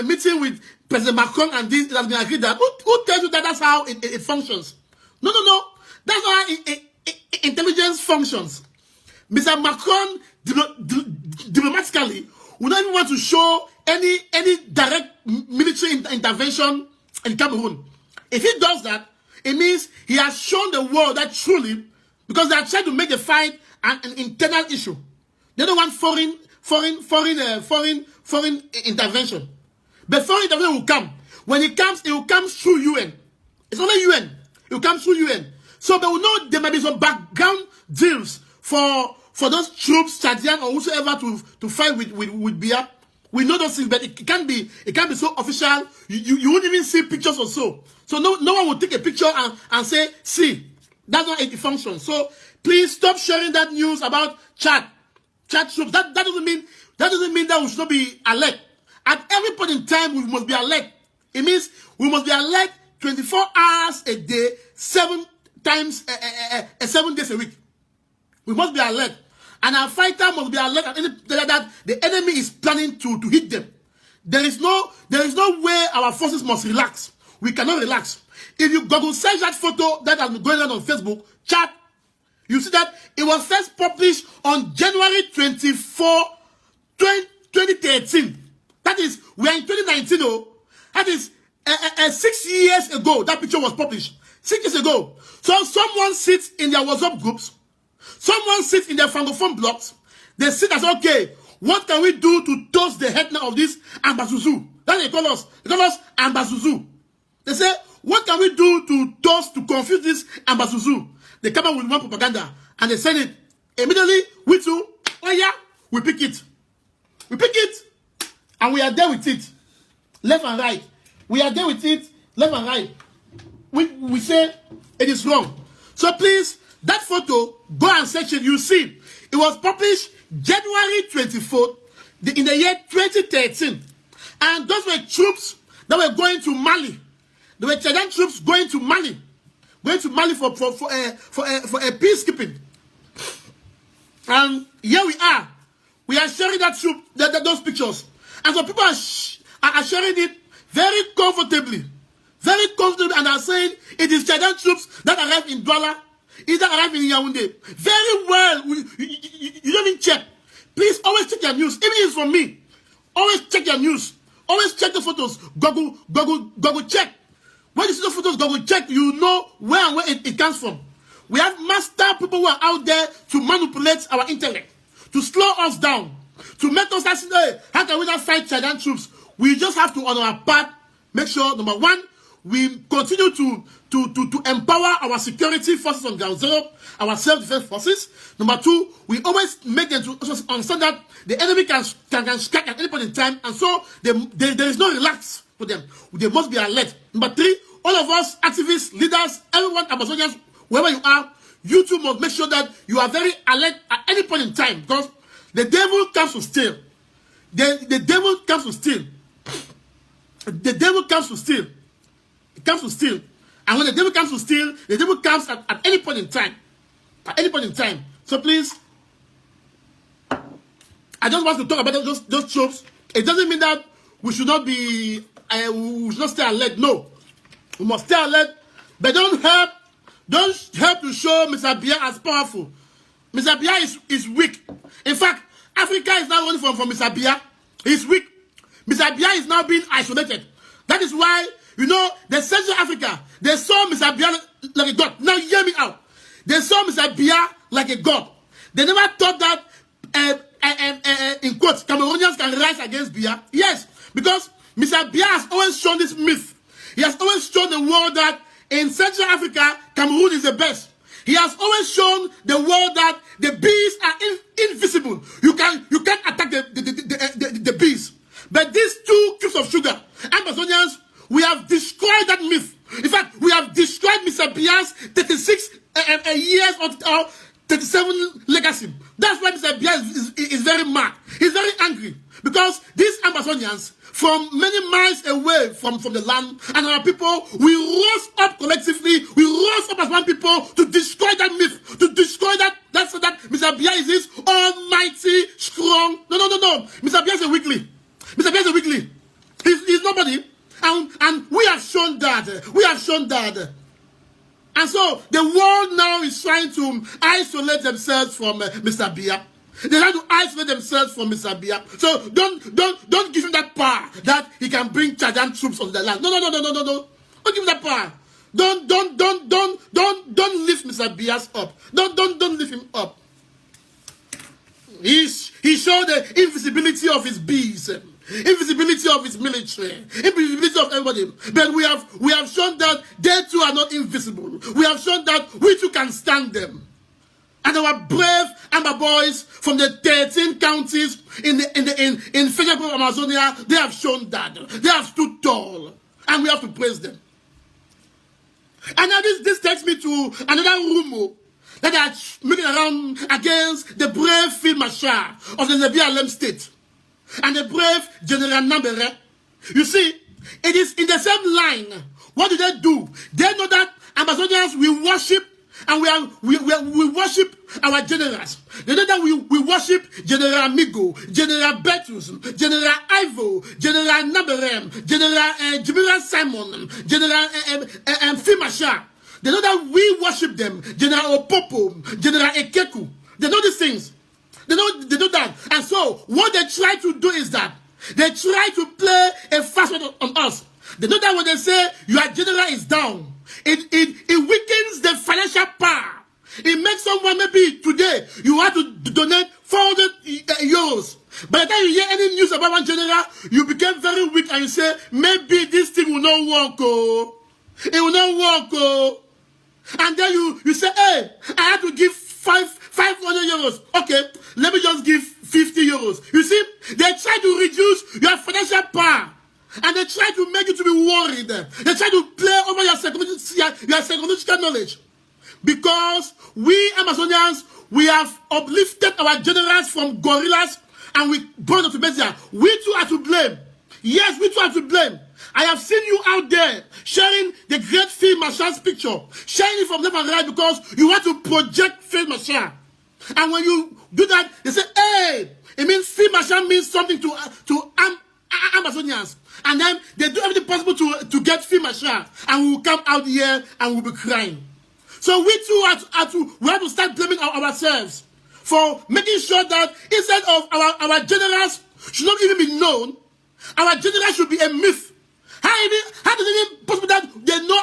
a meeting with President Macron and this, it has been agreed that, who tells you that that's how it functions? No. That's how intelligence functions. Mr. Macron diplomatically would not even want to show any direct military intervention in Cameroon. If he does that, it means he has shown the world that truly, because they are trying to make the fight an internal issue. They don't want foreign intervention. But foreign intervention will come. When it comes through UN. It's only UN. It will come through UN. So they will know there might be some background deals for those troops, Chadian or whosoever to fight with Biya. We know those things, but it can't be so official. You won't even see pictures or so. So no one will take a picture and say, see, that's not how it functions. So please stop sharing that news about Chad troops. That doesn't mean that we should not be alert. At every point in time, we must be alert. It means we must be alert 24 hours a day, 7 days a week. We must be alert. And our fighter must be alert at any that the enemy is planning to hit them. There is no way our forces must relax. We cannot relax. If you Google search that photo that has been going on Facebook, chat, you see that it was first published on January 24, 2013. That is, we are in 2019. That is 6 years ago that picture was published. 6 years ago. So someone sits in their WhatsApp groups. Someone sits in their Francophone blogs. They sit and say, okay, what can we do to toast the head of this Ambasuzu? That's what they call us. They call us Ambasuzu. They say, what can we do to toast, to confuse this Ambasuzu? They come up with one propaganda and they send it. Immediately, we too, oh yeah, we pick it. We pick it and we are there with it. Left and right. We are there with it, left and right. We say it is wrong. So please, that photo, go and search it. You see, it was published January 24th in the year 2013. And those were troops that were going to Mali. They were Chadian troops going to Mali for peacekeeping. And here we are. We are sharing those pictures. And so people are sharing it very comfortably. Very comfortably, and are saying it is Chadian troops that arrived in Douala. Either arrive in Yaoundé. Very well. You don't even check. Please always check your news. Even if it's from me. Always check your news. Always check the photos. Google check. When you see the photos, Google check, you know where and where it comes from. We have master people who are out there to manipulate our intellect, to slow us down, to make us ask, hey, how can we not fight Chadian troops? We just have to, on our part, make sure, number one, we continue to empower our security forces on ground zero, our self-defense forces. Number two, we always make them to understand that the enemy can strike at any point in time, and so there is no relax for them. They must be alert. Number three, all of us, activists, leaders, everyone, Amazonians, wherever you are, you too must make sure that you are very alert at any point in time, because the devil comes to steal. The devil comes to steal. The devil comes to steal. It comes to steal. And when the devil comes to steal, the devil comes at any point in time. At any point in time. So please, I just want to talk about those troops. It doesn't mean that we should not be, we should not stay alert. No. We must stay alert. But don't help to show Mr. Biya as powerful. Mr. Biya is weak. In fact, Africa is now running from Mr. Biya. He's weak. Mr. Biya is now being isolated. That is why, you know, the Central Africa, they saw Mr. Biya like a god. Now hear me out. They saw Mr. Biya like a god. They never thought that, in quotes, Cameroonians can rise against Biya. Yes, because Mr. Biya has always shown this myth. He has always shown the world that in Central Africa, Cameroon is the best. He has always shown the world that the bees are invisible. You can't attack the bees. But these 2 cubes of sugar, Amazonians, we have destroyed that myth. In fact, we have destroyed Mr. Biya's 36 years or 37 legacy. That's why Mr. Biya is very mad. He's very angry. Because these Amazonians, from many miles away from the land, and our people, we rose up collectively, we rose up as one people to destroy that myth, to destroy that Mr. Biya is this almighty, strong. No. Mr. Biya is a weakling. Mr. Biya is a weakling. He's And we have shown that. We have shown that. And so the world now is trying to isolate themselves from Mr. Biya. They try to isolate themselves from Mr. Biya. So don't give him that power that he can bring Chadian troops on the land. No. Don't give him that power. Don't lift Mr. Biya up. Don't lift him up. He showed the invisibility of his bees, invisibility of his military, invisibility of everybody. But we have shown that they too are not invisible. We have shown that we too can stand them. And our brave Amba boys from the 13 counties in Federal Amazonia, they have shown that. They have stood tall. And we have to praise them. And now this takes me to another rumor that are making around against the brave Field Marshal of the Lebia Alem state and the brave General Nambere. You see, it is in the same line. What do? They know that Amazonians, we worship and we worship our generals. They know that we worship General Amigo, General Betus, General Ivo, General Naberem, General Simon, General Field Marshal. They know that we worship them. General Opopo, General Ekeku. They know these things. They know that. And so, what they try to do is that they try to play a fast one on us. They know that when they say your general is down, it weakens the financial power. It makes someone, maybe today, you have to donate 400 euros. By the time you hear any news about one general, you become very weak and you say, maybe this thing will not work, oh. It will not work, oh. And then you say, hey, I have to give 500 euros. Okay, let me just give 50 euros. You see, they try to reduce your financial power. And they try to make you to be worried. They try to play over your psychological knowledge. Because we Amazonians, we have uplifted our generals from gorillas and we brought them to Media. We too are to blame. Yes, we too are to blame. I have seen you out there sharing the great Field Marshal's picture, sharing it from left and right because you want to project Field Marshal. And when you do that, they say, hey, it means Field Marshal means something to Amazonians. And then they do everything possible to get Field Marshal. And we will come out here and we'll be crying. So we too have to start blaming ourselves for making sure that instead of our generals should not even be known, our generals should be a myth. How is it even possible that they know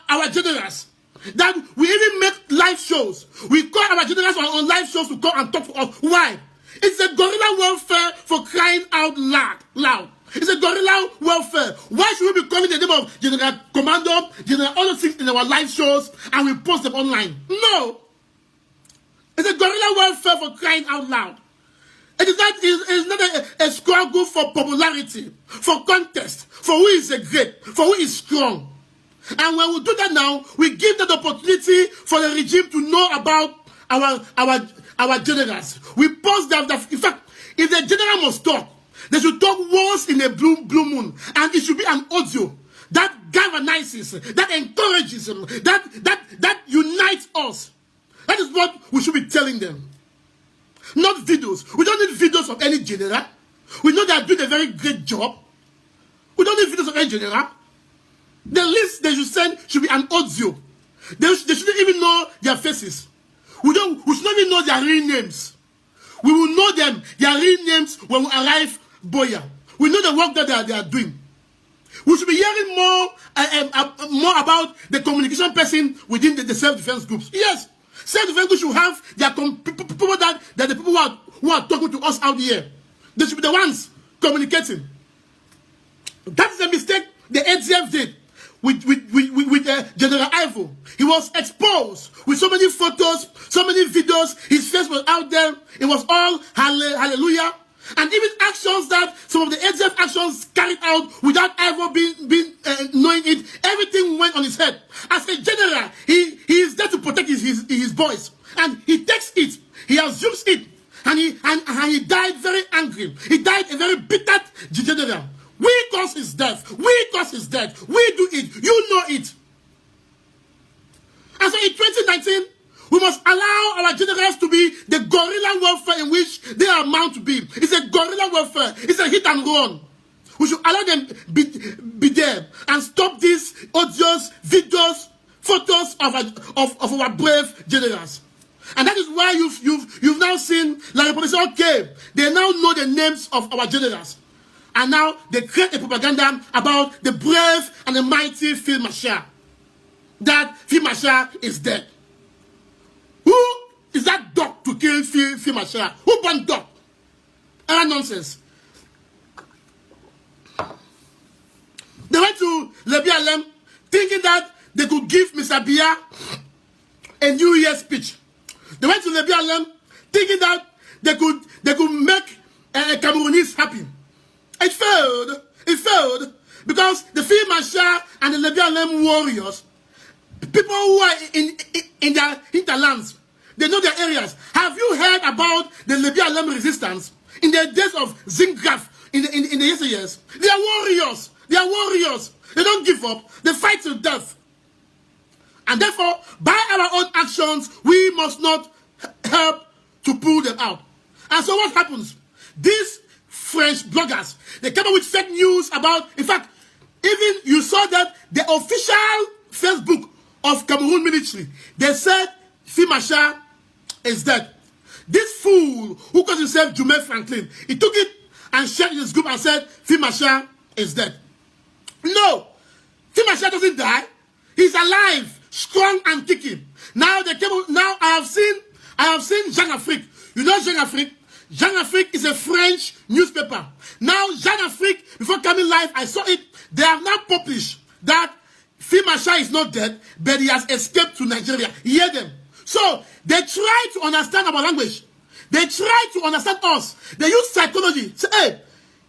our generals? That we even make live shows. We call our generals on live shows to come and talk to us. Why? It's a guerrilla warfare for crying out loud. It's a guerrilla warfare. Why should we be calling the name of General Commando, General all those things in our live shows and we post them online? No. It's a guerrilla warfare for crying out loud. It's not a struggle for popularity, for contest, for who is great, for who is strong. And when we do that now, we give that opportunity for the regime to know about our generals. We post that, in fact, if the general must talk, they should talk once in a blue moon. And it should be an audio that galvanizes, that encourages them, that unites us. That is what we should be telling them. Not videos. We don't need videos of any general. We know they are doing a very great job. We don't need videos of any general. The list they should send should be an audio. They shouldn't even know their faces. We should not even know their real names. We will know their real names when we arrive Boya. We know the work that they are doing. We should be hearing more about the communication person within the self-defense groups. Yes, self-defense groups should have their people that the people who are talking to us out here. They should be the ones communicating. That is a mistake the ADF did with General Ivo. He was exposed with so many photos, so many videos. His face was out there. It was all hallelujah. And even actions that some of the ADF actions carried out without ever being knowing it, everything went on his head. As a general, he is there to protect his boys, and he takes it, he assumes it, and he died very angry. He died a very bitter general. We cause his death. We cause his death. We do it. You know it. And so in 2019. We must allow our generals to be the guerrilla warfare in which they are meant to be. It's a guerrilla warfare. It's a hit and run. We should allow them be there and stop these odious videos, photos of our brave generals. And that is why you've now seen La Republic say, okay, they now know the names of our generals. And now they create a propaganda about the brave and the mighty Field Marshal. That Field Marshal is dead. Who is that dog to kill Field Marshal? Who born dog? Nonsense. They went to Lebialem thinking that they could give Mr. Biya a New Year speech. They went to Lebialem thinking that they could make Cameroonese happy. It failed. It failed because the Field Marshal and the Lebialem warriors, people who are in their hinterlands, they know their areas. Have you heard about the Lebialem resistance in the days of Zingraf in the yesteryears? They are warriors. They are warriors. They don't give up. They fight to death. And therefore, by our own actions, we must not help to pull them out. And so what happens? These French bloggers, they come up with fake news about, in fact, even you saw that the official Facebook of Cameroon military, they said Field Marshal is dead. This fool who calls himself Jume Franklin, he took it and shared in his group and said Field Marshal is dead. No, Field Marshal doesn't die. He's alive, strong and kicking. Now they came. Now I have seen Jeune Afrique. You know Jeune Afrique? Jeune Afrique is a French newspaper. Now Jeune Afrique, before coming live, I saw it. They have now published that Field Marshal is not dead, but he has escaped to Nigeria. Hear them. So they try to understand our language. They try to understand us. They use psychology. Say, hey,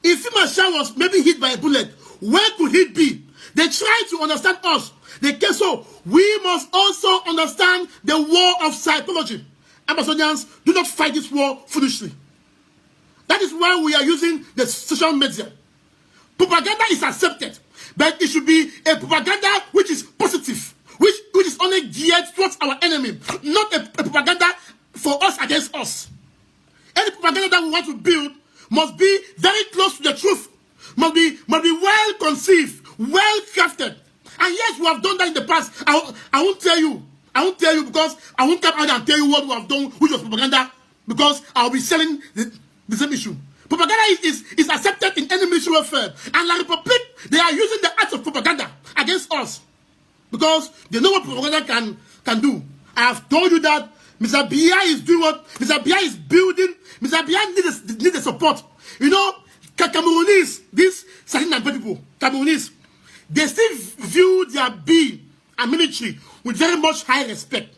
if Field Marshal was maybe hit by a bullet, where could he be? They try to understand us. They can, so we must also understand the war of psychology. Amazonians, do not fight this war foolishly. That is why we are using the social media. Propaganda is accepted, but it should be a propaganda which is positive, which is only geared towards our enemy, not a propaganda for us against us. Any propaganda that we want to build must be very close to the truth, must be well conceived, well crafted. And yes, we have done that in the past. I won't tell you. I won't tell you because I won't come out and tell you what we have done, which was propaganda, because I'll be selling the same issue. Propaganda is accepted in any military warfare. And La Republique, they are using the art of propaganda against us because they know what propaganda can do. I have told you that Mr. Biya is doing what Mr. Biya is building. Mr. Biya needs the support. You know, Cameroonese, these certain people, Cameroonese, they still view their being and military with very much high respect.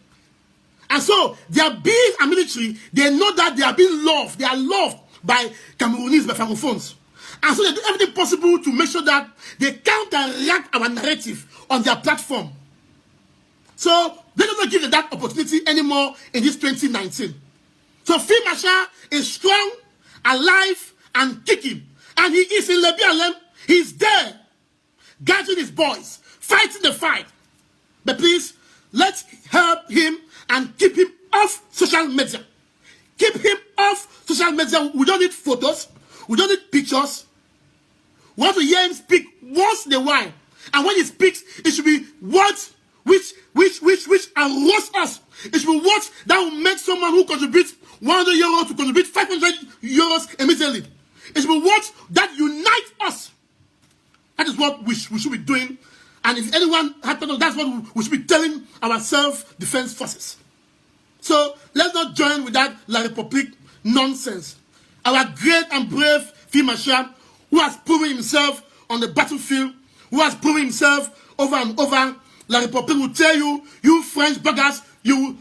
And so, their being and military, they know that they are being loved. They are loved by Cameroonese, by Francophones. And so, they do everything possible to make sure that they counteract our narrative on their platform. So, they don't give them that opportunity anymore in this 2019. So, Field Marshal is strong, alive, and kicking. And he is in Lebialem. He's there, gathering his boys, fighting the fight. But please, let's help him and keep him off social media. Keep him off social media. We don't need photos. We don't need pictures. We want to hear him speak once in a while. And when he speaks, it should be words which roast us. It should be words that will make someone who contributes 100 euros to contribute 500 euros immediately. It should be words that unite us. That is what we should be doing. And if anyone happens, that's what we should be telling our self-defense forces. So let's not join with that La Republique nonsense. Our great and brave Field Marshal, who has proven himself on the battlefield, who has proven himself over and over, La Republique will tell you, you French buggers, you will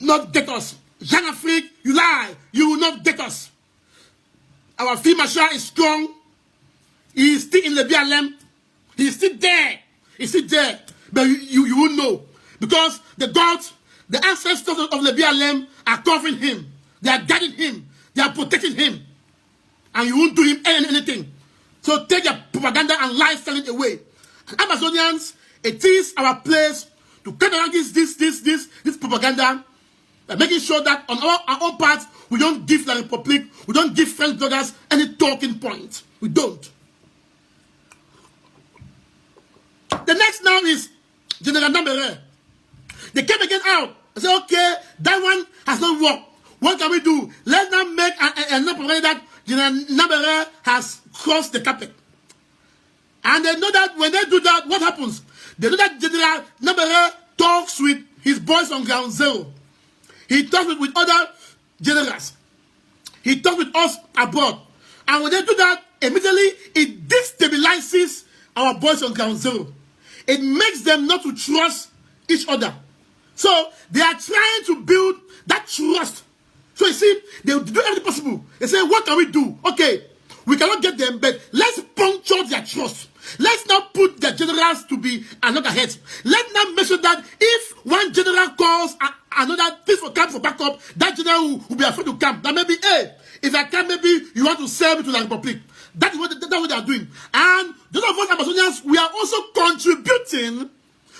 not get us. Jeune Afrique, you lie, you will not get us. Our Field Marshal is strong. He is still in Lebialem. He is still there. He's still there. But you will know. Because the gods, the ancestors of Lebialem are covering him. They are guarding him. They are protecting him. And you won't do him anything. So take your propaganda and lies telling away. Amazonians, it is our place to counteract this propaganda by making sure that on our own part, we don't give La Republique, we don't give French bloggers any talking points. We don't. next now is General Nambere. They came again out. I said, okay, that one has not worked. What can we do? Let's now make another provider that General Nambere has crossed the carpet. And they know that when they do that, what happens? They know that General Nambere talks with his boys on ground zero. He talks with other generals. He talks with us abroad. And when they do that, immediately it destabilizes our boys on ground zero. It makes them not to trust each other. So they are trying to build that trust. So you see, they will do everything possible. They say, what can we do? Okay, we cannot get them, but let's puncture their trust. Let's not put their generals to be another head. Let's not make sure that if one general calls another thing for camp for backup, that general will be afraid to come. That maybe, hey, if I can, maybe you want to sell me to the Republic. That's what they are doing. And those of us Amazonians, we are also contributing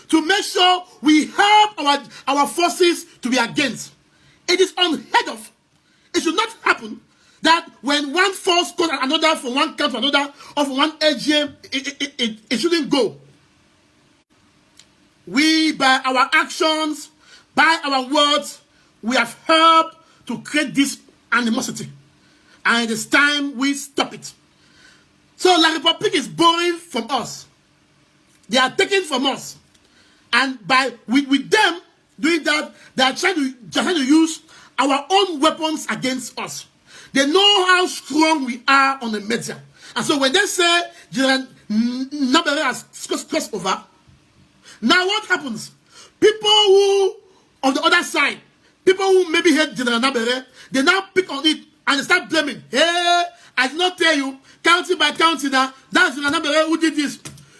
to make sure we help our forces to be against. It is unheard of. It should not happen that when one force calls another from one camp to another or from one AGM, it shouldn't go. We, by our actions, by our words, we have helped to create this animosity. And it is time we stop it. So La Republic is borrowing from us. They are taking from us. And with them doing that, they are trying to use our own weapons against us. They know how strong we are on the media. And so when they say General Nambere has crossed over, now what happens? People who, on the other side, people who maybe hate General Nambere, they now pick on it and they start blaming. Hey, I did not tell you, county by county now, that's General Nambere who did this.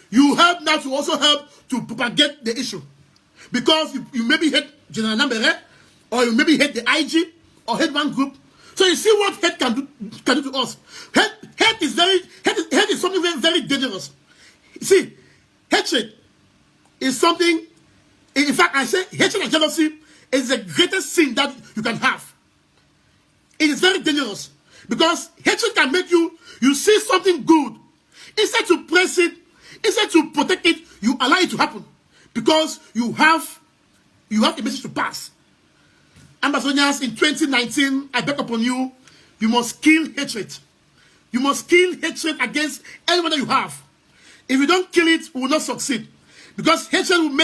You help now to also help to propagate the issue. Because you maybe hate General Nambere, or you maybe hate the IG, or hate one group. So you see what hate can do to us. Hate is something very, very dangerous. You see, hatred is something, in fact, I say hatred and jealousy is the greatest sin that you can have. It is very dangerous. Because hatred can make you see something good. Instead to praise it, instead to protect it, you allow it to happen. Because you have a message to pass. Amazonians, in 2019, I beg upon you, you must kill hatred. You must kill hatred against anyone that you have. If you don't kill it, we will not succeed. Because hatred will make